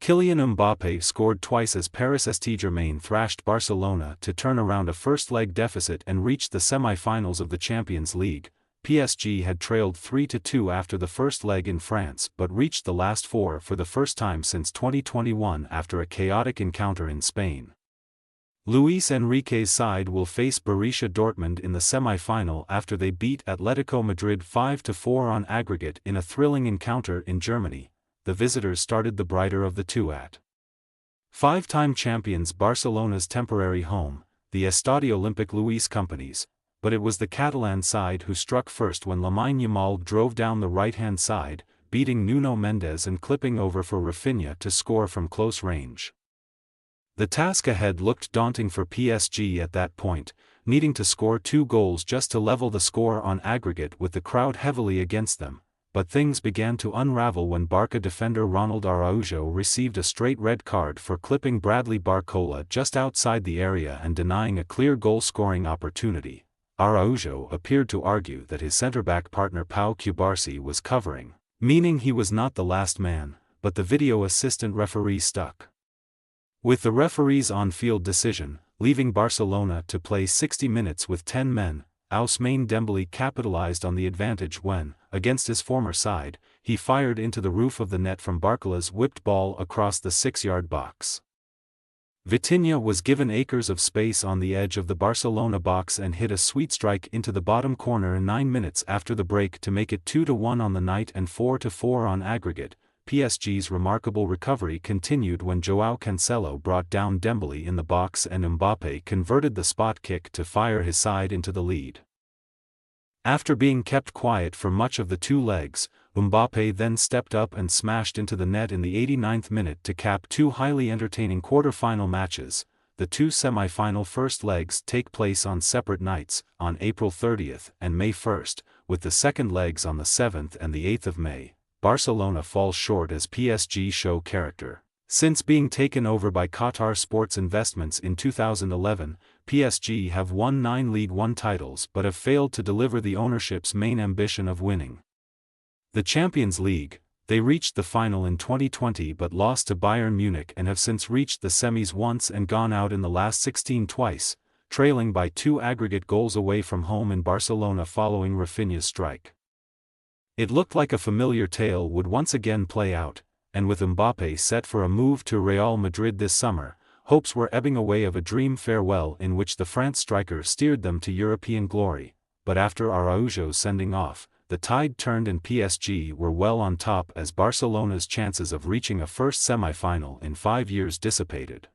Kylian Mbappe scored twice as Paris St-Germain thrashed Barcelona to turn around a first-leg deficit and reach the semi-finals of the Champions League. PSG had trailed 3-2 after the first leg in France but reached the last four for the first time since 2021 after a chaotic encounter in Spain. Luis Enrique's side will face Borussia Dortmund in the semi-final after they beat Atletico Madrid 5-4 on aggregate in a thrilling encounter in Germany. The visitors started the brighter of the two at five-time champions Barcelona's temporary home, the Estadio Olímpic Luis Companys, but it was the Catalan side who struck first when Lamine Yamal drove down the right-hand side, beating Nuno Mendes and clipping over for Rafinha to score from close range. The task ahead looked daunting for PSG at that point, needing to score 2 goals just to level the score on aggregate with the crowd heavily against them, but things began to unravel when Barca defender Ronald Araujo received a straight red card for clipping Bradley Barcola just outside the area and denying a clear goal-scoring opportunity. Araujo appeared to argue that his centre-back partner Pau Cubarsí was covering, meaning he was not the last man, but the video assistant referee stuck with the referee's on-field decision, leaving Barcelona to play 60 minutes with 10 men. Ousmane Dembélé capitalized on the advantage when, against his former side, he fired into the roof of the net from Barcola's whipped ball across the 6-yard box. Vitinha was given acres of space on the edge of the Barcelona box and hit a sweet strike into the bottom corner 9 minutes after the break to make it 2-1 on the night and 4-4 on aggregate. PSG's remarkable recovery continued when João Cancelo brought down Dembélé in the box and Mbappe converted the spot kick to fire his side into the lead. After being kept quiet for much of the 2 legs, Mbappe then stepped up and smashed into the net in the 89th minute to cap 2 highly entertaining quarter-final matches. The 2 semi-final first legs take place on separate nights, on April 30th and May 1st, with the second legs on the 7th and the 8th of May. Barcelona falls short as PSG show character. Since being taken over by Qatar Sports Investments in 2011, PSG have won 9 League One titles but have failed to deliver the ownership's main ambition of winning the Champions League. They reached the final in 2020 but lost to Bayern Munich and have since reached the semis once and gone out in the last 16 twice, trailing by 2 aggregate goals away from home in Barcelona following Rafinha's strike. It looked like a familiar tale would once again play out, and with Mbappe set for a move to Real Madrid this summer, hopes were ebbing away of a dream farewell in which the France striker steered them to European glory. But after Araujo's sending off, the tide turned and PSG were well on top as Barcelona's chances of reaching a first semi-final in 5 years dissipated.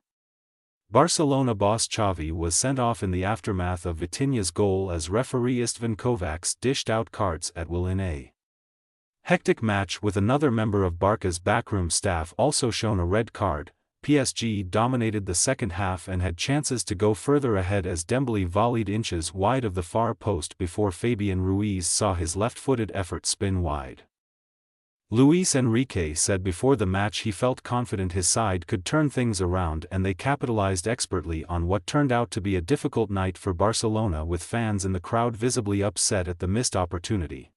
Barcelona boss Xavi was sent off in the aftermath of Vitinha's goal as referee Istvan Kovacs dished out cards at will in a hectic match with another member of Barca's backroom staff also shown a red card. PSG dominated the second half and had chances to go further ahead as Dembélé volleyed inches wide of the far post before Fabian Ruiz saw his left-footed effort spin wide. Luis Enrique said before the match he felt confident his side could turn things around and they capitalized expertly on what turned out to be a difficult night for Barcelona with fans in the crowd visibly upset at the missed opportunity.